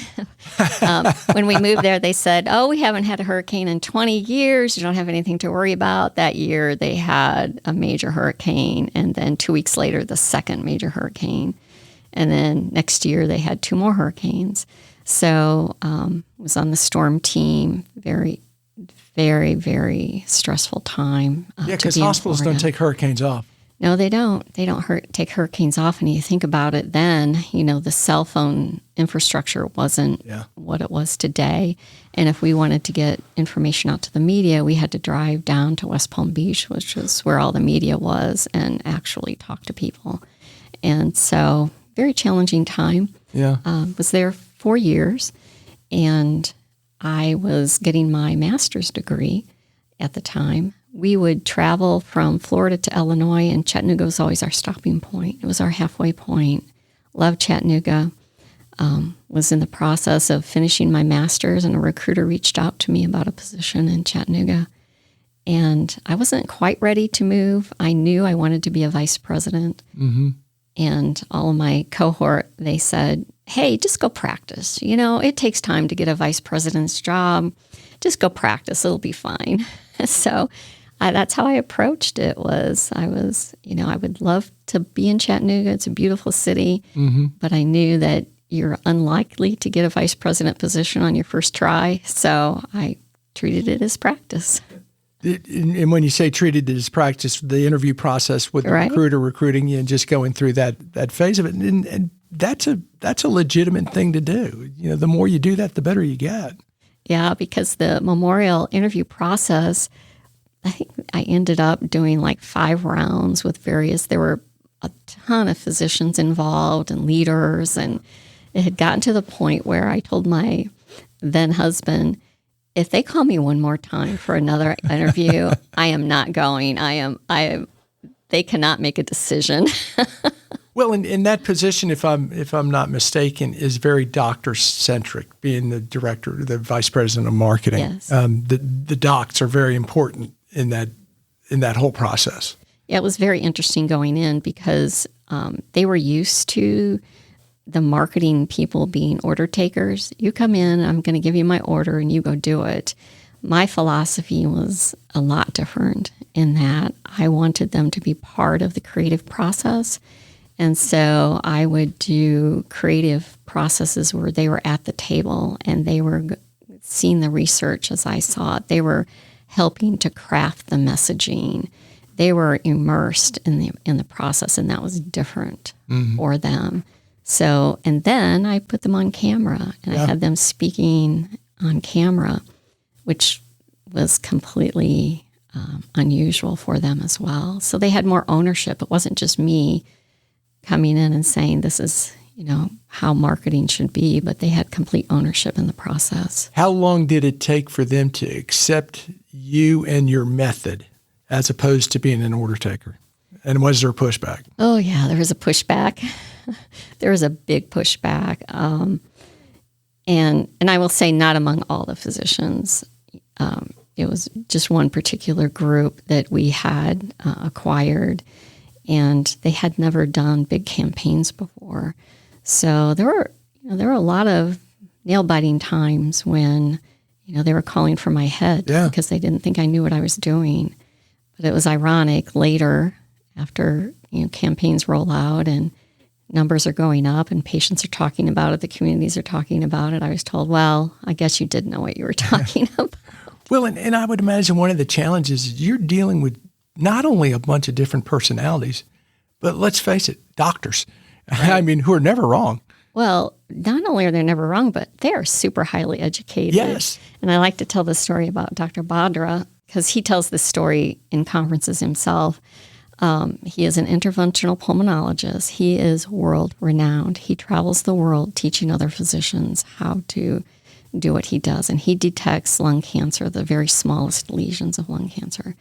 When we moved there, they said, we haven't had a hurricane in 20 years. You don't have anything to worry about. That year, they had a major hurricane. And then 2 weeks later, the second major hurricane. And then next year, they had 2 more hurricanes. So was on the storm team. Very, very, very stressful time. Yeah, because hospitals don't take hurricanes off. No, they don't. They don't take hurricanes off. And you think about it then, the cell phone infrastructure wasn't what it was today. And if we wanted to get information out to the media, we had to drive down to West Palm Beach, which was where all the media was, and actually talk to people. And so very challenging time. Yeah. Was there 4 years, and I was getting my master's degree at the time. We would travel from Florida to Illinois, and Chattanooga was always our stopping point. It was our halfway point. Loved Chattanooga. Was in the process of finishing my master's, and a recruiter reached out to me about a position in Chattanooga. And I wasn't quite ready to move. I knew I wanted to be a vice president. Mm-hmm. And all of my cohort, they said, hey, just go practice. It takes time to get a vice president's job. Just go practice. It'll be fine. So that's how I approached it. I would love to be in Chattanooga. It's a beautiful city, but I knew that you're unlikely to get a vice president position on your first try. So I treated it as practice. And when you say treated it as practice, the interview process with the recruiter recruiting you and just going through that phase of it, and that's a legitimate thing to do. The more you do that, the better you get. Yeah, because the Memorial interview process, I think I ended up doing like 5 rounds with there were a ton of physicians involved and leaders, and it had gotten to the point where I told my then husband, if they call me one more time for another interview, I am not going. They cannot make a decision. Well, in that position, if I'm not mistaken, is very doctor-centric, being the director, the vice president of marketing. Yes. The docs are very important in that whole process. Yeah, it was very interesting going in because they were used to the marketing people being order takers. You come in, I'm going to give you my order, and you go do it. My philosophy was a lot different in that I wanted them to be part of the creative process. And so I would do creative processes where they were at the table and they were seeing the research as I saw it. They were helping to craft the messaging. They were immersed in the process, and that was different for them. So, and then I put them on camera, and I had them speaking on camera, which was completely unusual for them as well. So they had more ownership. It wasn't just me coming in and saying this is, how marketing should be, but they had complete ownership in the process. How long did it take for them to accept you and your method as opposed to being an order taker? And was there a pushback? Oh, yeah, there was a pushback. There was a big pushback. And I will say not among all the physicians. It was just one particular group that we had acquired, and they had never done big campaigns before. So there were a lot of nail-biting times when, they were calling for my head because they didn't think I knew what I was doing. But it was ironic later, after campaigns roll out and numbers are going up and patients are talking about it, the communities are talking about it, I was told, well, I guess you did know what you were talking about. Well, and I would imagine one of the challenges is you're dealing with not only a bunch of different personalities, but let's face it, doctors. Right. I mean, who are never wrong. Well, not only are they never wrong, but they are super highly educated. Yes. And I like to tell the story about Dr. Badra because he tells this story in conferences himself. He is an interventional pulmonologist. He is world renowned. He travels the world teaching other physicians how to do what he does. And he detects lung cancer, the very smallest lesions of lung cancer.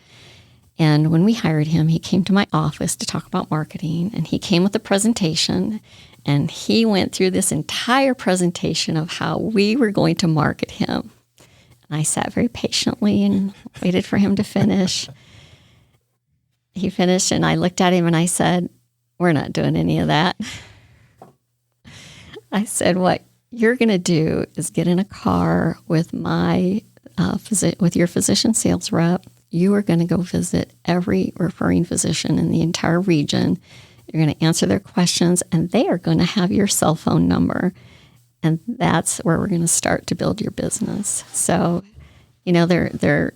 And when we hired him, he came to my office to talk about marketing. And he came with a presentation. And he went through this entire presentation of how we were going to market him. And I sat very patiently and waited for him to finish. He finished, and I looked at him and I said, we're not doing any of that. I said, what you're going to do is get in a car with with your physician sales rep. You are going to go visit every referring physician in the entire region. You're going to answer their questions, and they are going to have your cell phone number. And that's where we're going to start to build your business. So, there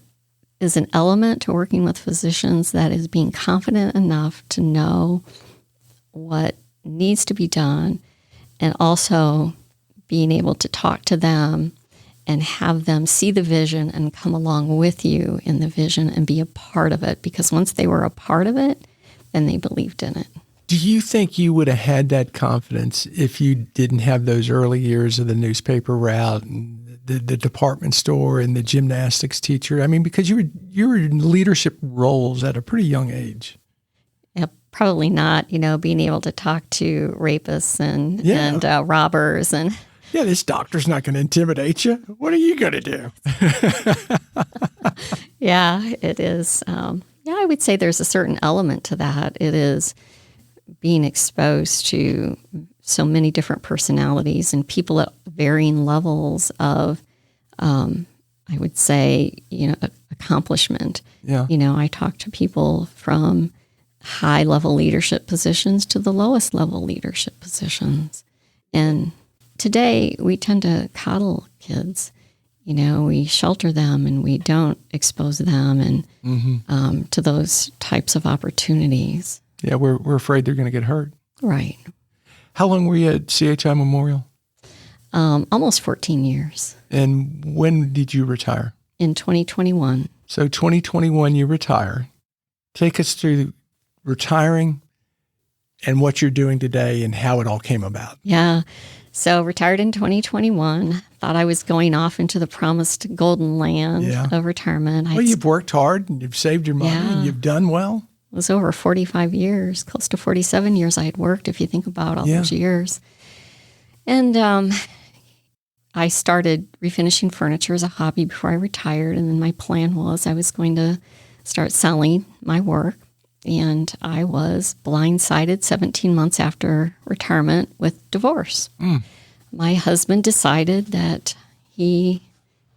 is an element to working with physicians that is being confident enough to know what needs to be done, and also being able to talk to them and have them see the vision and come along with you in the vision and be a part of it. Because once they were a part of it, then they believed in it. Do you think you would have had that confidence if you didn't have those early years of the newspaper route and the department store and the gymnastics teacher? I mean, because you were in leadership roles at a pretty young age. Yeah, probably not. Being able to talk to rapists and robbers and. Yeah, this doctor's not going to intimidate you. What are you going to do? Yeah, it is. I would say there's a certain element to that. It is being exposed to so many different personalities and people at varying levels of, I would say, accomplishment. Yeah. I talk to people from high-level leadership positions to the lowest level leadership positions. And today, we tend to coddle kids. We shelter them and we don't expose them and to those types of opportunities. Yeah, we're afraid they're going to get hurt. Right. How long were you at CHI Memorial? Almost 14 years. And when did you retire? In 2021. So 2021, you retire. Take us through retiring and what you're doing today and how it all came about. Yeah. So retired in 2021. Thought I was going off into the promised golden land of retirement. Well, you've worked hard and you've saved your money and you've done well. It was over 45 years, close to 47 years I had worked, if you think about all those years. And I started refinishing furniture as a hobby before I retired. And then my plan was I was going to start selling my work. And I was blindsided 17 months after retirement with divorce. My husband decided that he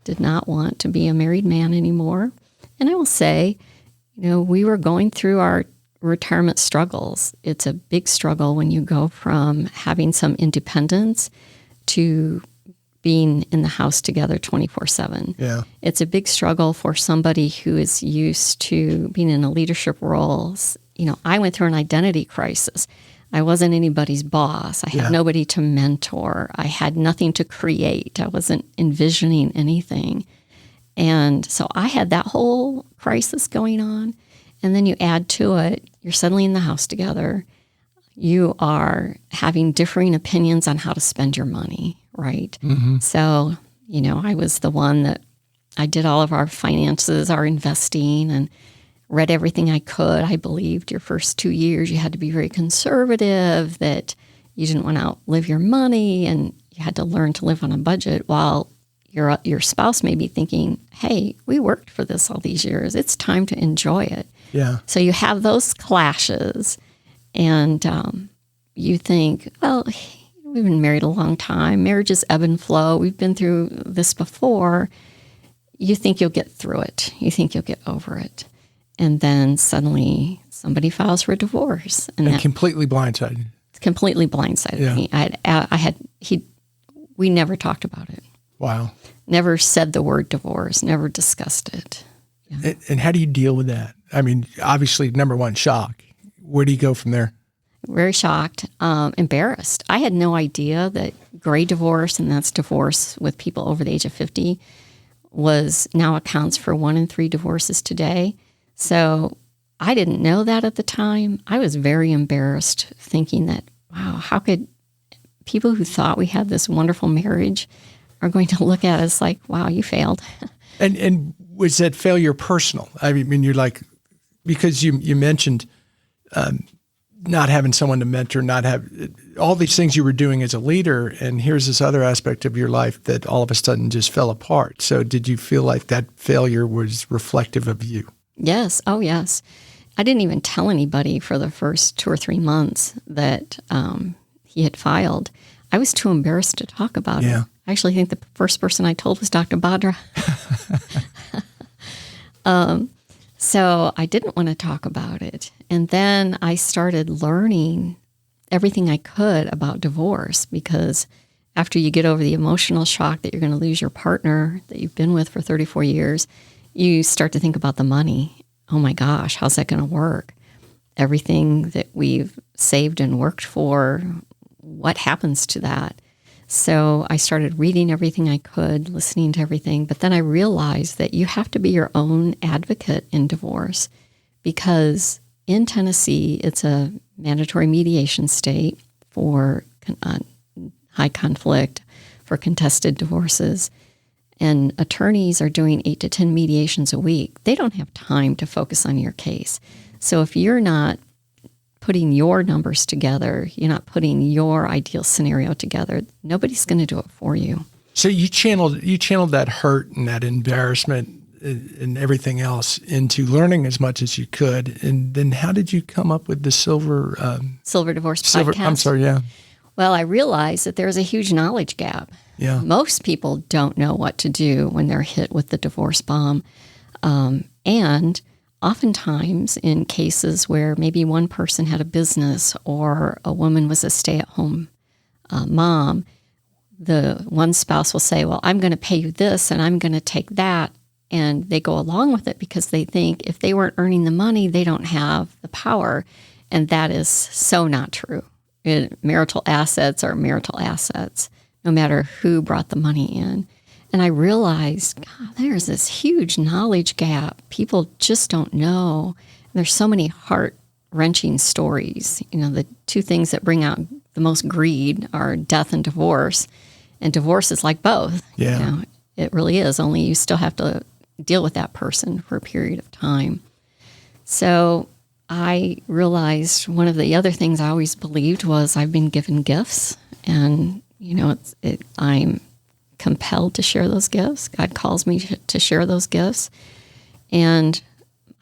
did not want to be a married man anymore. And I will say, we were going through our retirement struggles. It's a big struggle when you go from having some independence to being in the house together 24/7. Yeah. It's a big struggle for somebody who is used to being in a leadership role. I went through an identity crisis. I wasn't anybody's boss. I had nobody to mentor. I had nothing to create. I wasn't envisioning anything. And so I had that whole crisis going on. And then you add to it, you're suddenly in the house together. You are having differing opinions on how to spend your money, right? So, I was the one that I did all of our finances, our investing, and read everything I could. I believed your first 2 years you had to be very conservative, that you didn't want to outlive your money, and you had to learn to live on a budget, while your spouse may be thinking, hey, we worked for this all these years. It's time to enjoy it. Yeah. So you have those clashes, and you think, well, we've been married a long time. Marriages ebb and flow. We've been through this before. You think you'll get through it. You think you'll get over it. And then suddenly somebody files for a divorce. And that completely blindsided. Completely blindsided me. We never talked about it. Wow. Never said the word divorce, never discussed it. Yeah. And how do you deal with that? I mean, obviously, number one, shock. Where do you go from there? Very shocked, embarrassed. I had no idea that gray divorce, and that's divorce with people over the age of 50, now accounts for 1 in 3 divorces today. So I didn't know that at the time. I was very embarrassed, thinking that, wow, how could people who thought we had this wonderful marriage are going to look at us like, wow, you failed. And was that failure personal? I mean, you're like, because you mentioned not having someone to mentor, not have all these things you were doing as a leader, and here's this other aspect of your life that all of a sudden just fell apart. So did you feel like that failure was reflective of you? Yes. Oh, yes. I didn't even tell anybody for the first 2 or 3 months that he had filed. I was too embarrassed to talk about it. I actually think the first person I told was Dr. Badra. So I didn't want to talk about it. And then I started learning everything I could about divorce, because after you get over the emotional shock that you're going to lose your partner that you've been with for 34 years, you start to think about the money. Oh my gosh, how's that going to work? Everything that we've saved and worked for, what happens to that? So I started reading everything I could, listening to everything. But then I realized that you have to be your own advocate in divorce, because in Tennessee, it's a mandatory mediation state for high conflict, for contested divorces. And attorneys are doing 8 to 10 mediations a week. They don't have time to focus on your case. So if you're not putting your numbers together, you're not putting your ideal scenario together, nobody's going to do it for you. So you channeled that hurt and that embarrassment and everything else into learning as much as you could. And then how did you come up with the Silver Divorce podcast? I'm sorry, yeah. Well, I realized that there's a huge knowledge gap. Yeah. Most people don't know what to do when they're hit with the divorce bomb. And oftentimes in cases where maybe one person had a business or a woman was a stay-at-home mom, the one spouse will say, well, I'm going to pay you this and I'm going to take that. And they go along with it because they think if they weren't earning the money, they don't have the power. And that is so not true. Marital assets are marital assets, no matter who brought the money in. And I realized, God, there's this huge knowledge gap. People just don't know. There's so many heart-wrenching stories. You know, the 2 things that bring out the most greed are death and divorce. And divorce is like both. Yeah. You know, it really is, only you still have to deal with that person for a period of time. So I realized one of the other things I always believed was I've been given gifts, and, you know, I'm compelled to share those gifts. God calls me to share those gifts, and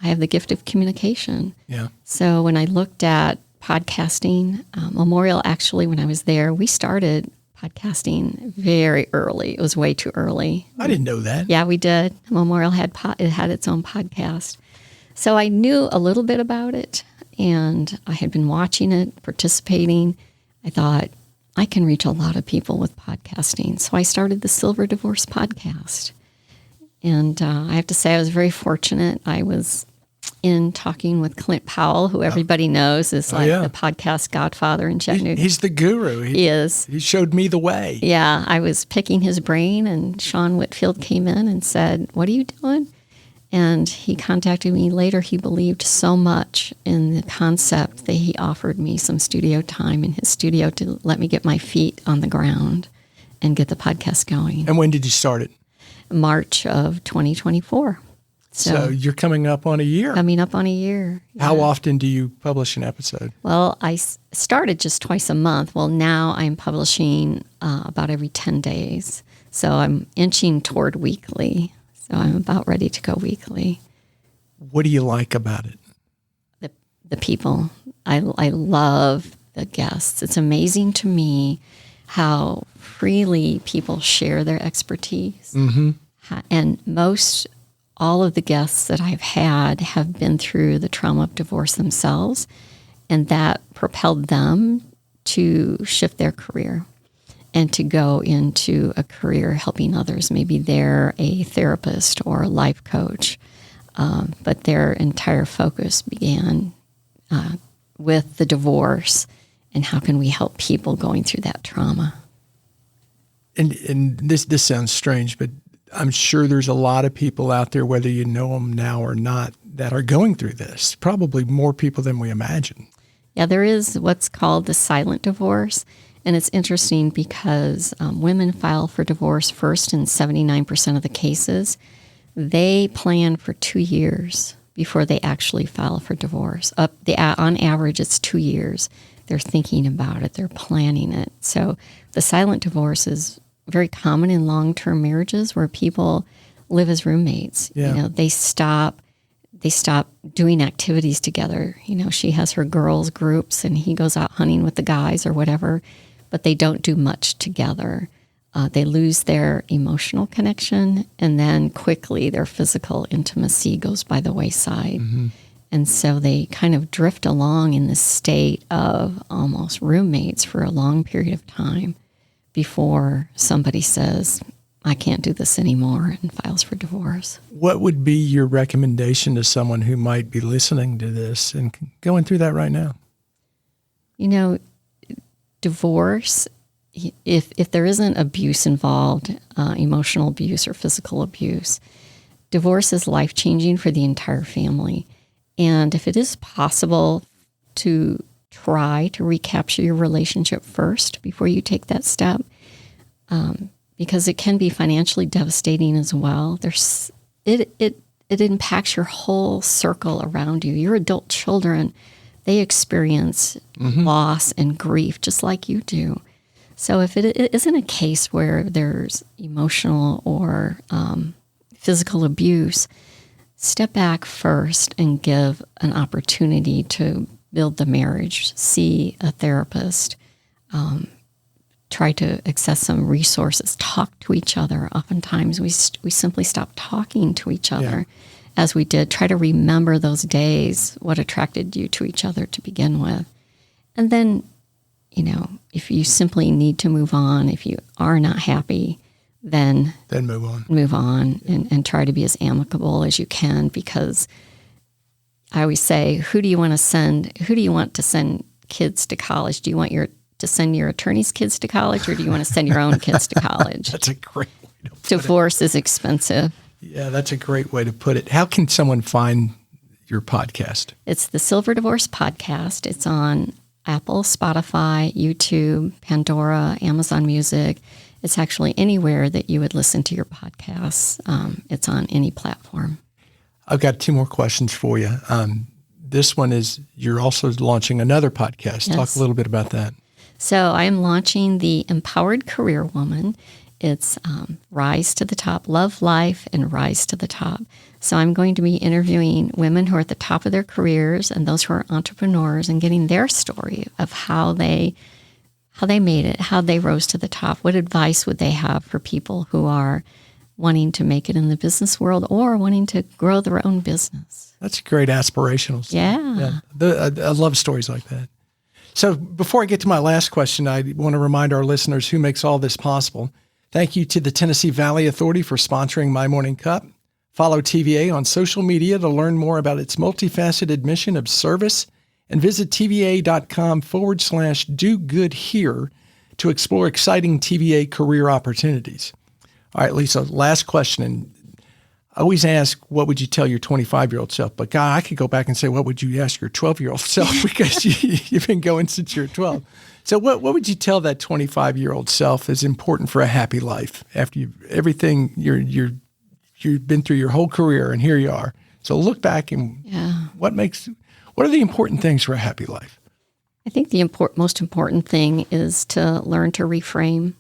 I have the gift of communication. Yeah. So when I looked at podcasting, Memorial, actually, when I was there, we started podcasting very early. It was way too early. I didn't know that. Yeah, we did. Memorial had its own podcast. So I knew a little bit about it, and I had been watching it, participating. I thought, I can reach a lot of people with podcasting. So I started the Silver Divorce podcast. And I have to say I was very fortunate. I was in talking with Clint Powell, who everybody knows is the podcast godfather in Chattanooga. He's the guru. He is. He showed me the way. Yeah, I was picking his brain, and Sean Whitfield came in and said, what are you doing? And he contacted me later. He believed so much in the concept that he offered me some studio time in his studio to let me get my feet on the ground and get the podcast going. And when did you start it? March of 2024. So you're coming up on a year. Coming up on a year. Yeah. How often do you publish an episode? Well, I started just twice a month. Well, now I'm publishing about every 10 days. So I'm inching toward weekly. So I'm about ready to go weekly. What do you like about it? The people. I love the guests. It's amazing to me how freely people share their expertise. Mm-hmm. And most all of the guests that I've had have been through the trauma of divorce themselves, and that propelled them to shift their career and to go into a career helping others. Maybe they're a therapist or a life coach, but their entire focus began with the divorce and how can we help people going through that trauma. And this sounds strange, but I'm sure there's a lot of people out there, whether you know them now or not, that are going through this. Probably more people than we imagine. Yeah, there is what's called the silent divorce. And it's interesting because women file for divorce first in 79% of the cases. They plan for 2 years before they actually file for divorce. On average, it's 2 years. They're thinking about it. They're planning it. So the silent divorce is very common in long-term marriages where people live as roommates. Yeah. You know, they stop doing activities together. You know, she has her girls groups and he goes out hunting with the guys or whatever, but they don't do much together. They lose their emotional connection, and then quickly their physical intimacy goes by the wayside. Mm-hmm. And so they kind of drift along in this state of almost roommates for a long period of time before somebody says, I can't do this anymore, and files for divorce. What would be your recommendation to someone who might be listening to this and going through that right now? You know, divorce, if there isn't abuse involved, emotional abuse or physical abuse, divorce is life-changing for the entire family. And if it is possible to try to recapture your relationship first before you take that step, because it can be financially devastating as well. It impacts your whole circle around you. Your adult children, they experience loss and grief just like you do. So if it isn't a case where there's emotional or physical abuse, step back first and give an opportunity to build the marriage, see a therapist, try to access some resources, talk to each other. Oftentimes we simply stop talking to each other as we did. Try to remember those days, what attracted you to each other to begin with. And then, you know, if you simply need to move on, if you are not happy, then move on and try to be as amicable as you can, because I always say, who do you want to send kids to college? Do you want to send your attorney's kids to college, or do you want to send your own kids to college? That's a great way to put Divorce is expensive. Yeah, that's a great way to put it. How can someone find your podcast? It's the Silver Divorce Podcast. It's on Apple, Spotify, YouTube, Pandora, Amazon Music. It's actually anywhere that you would listen to your podcasts. It's on any platform. I've got 2 more questions for you. This one is, you're also launching another podcast. Yes. Talk a little bit about that. So I am launching the Empowered Career Woman. It's Rise to the Top, Love Life, and Rise to the Top. So I'm going to be interviewing women who are at the top of their careers and those who are entrepreneurs, and getting their story of how they made it, how they rose to the top. What advice would they have for people who are wanting to make it in the business world or wanting to grow their own business? That's great aspirational stuff. Yeah. I love stories like that. So before I get to my last question, I want to remind our listeners who makes all this possible. Thank you to the Tennessee Valley Authority for sponsoring My Morning Cup. Follow TVA on social media to learn more about its multifaceted mission of service, and visit TVA.com/do-good-here to explore exciting TVA career opportunities. All right, Lisa, last question. And I always ask, what would you tell your 25-year-old self? But God, I could go back and say, what would you ask your 12-year-old self? Because you've been going since you're 12. So what would you tell that 25-year-old self is important for a happy life after you've been through your whole career, and here you are? So look back and what are the important things for a happy life? I think the most important thing is to learn to reframe.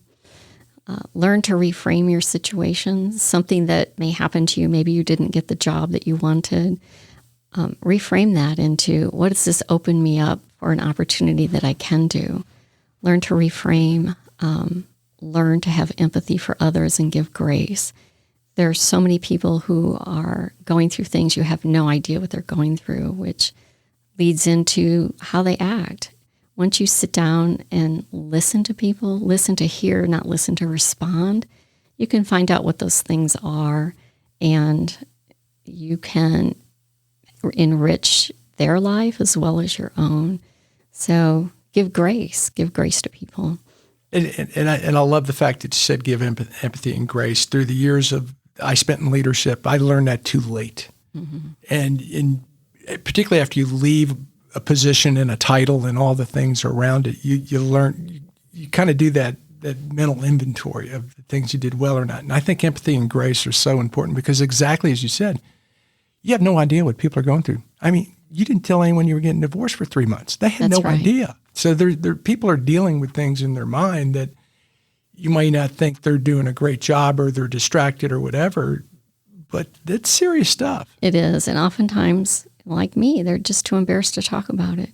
Learn to reframe your situations, something that may happen to you. Maybe you didn't get the job that you wanted. Reframe that into, what does this open me up for an opportunity that I can do? Learn to reframe. Learn to have empathy for others and give grace. There are so many people who are going through things you have no idea what they're going through, which leads into how they act. Once you sit down and listen to people, listen to hear, not listen to respond, you can find out what those things are, and you can enrich their life as well as your own. So give grace to people. And I love the fact that you said give empathy and grace. Through the years I spent in leadership, I learned that too late. Mm-hmm. And particularly after you leave a position and a title and all the things around it, you learn, you kind of do that mental inventory of the things you did well or not. And I think empathy and grace are so important because exactly as you said, you have no idea what people are going through. I mean, you didn't tell anyone you were getting divorced for 3 months. They had That's no right. idea. So people are dealing with things in their mind that you might not think they're doing a great job or they're distracted or whatever, but that's serious stuff. It is. And oftentimes, like me, they're just too embarrassed to talk about it,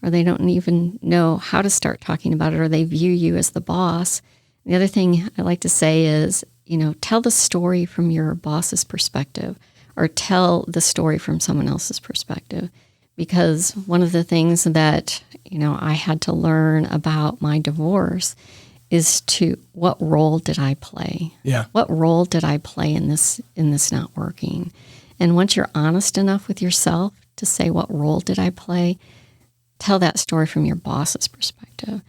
or they don't even know how to start talking about it, or they view you as the boss. The other thing I like to say is, tell the story from your boss's perspective, or tell the story from someone else's perspective. Because one of the things that, I had to learn about my divorce is what role did I play? Yeah. What role did I play in this not working? And once you're honest enough with yourself to say, what role did I play? Tell that story from your boss's perspective.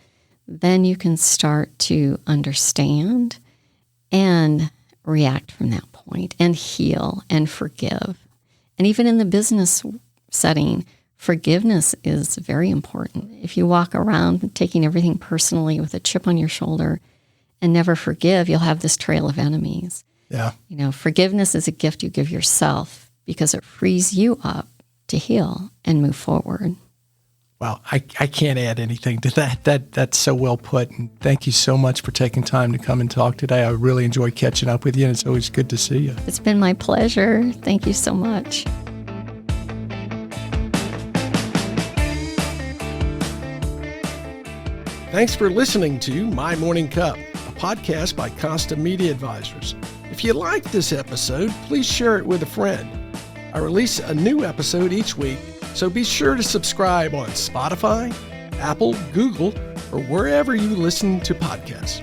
Then you can start to understand and react from that point and heal and forgive. And even in the business setting, forgiveness is very important. If you walk around taking everything personally with a chip on your shoulder and never forgive, you'll have this trail of enemies. Yeah. Forgiveness is a gift you give yourself because it frees you up to heal and move forward. Wow, I can't add anything to that. That's so well put. And thank you so much for taking time to come and talk today. I really enjoy catching up with you, and it's always good to see you. It's been my pleasure. Thank you so much. Thanks for listening to My Morning Cup, a podcast by Costa Media Advisors. If you liked this episode, please share it with a friend. I release a new episode each week, so be sure to subscribe on Spotify, Apple, Google, or wherever you listen to podcasts.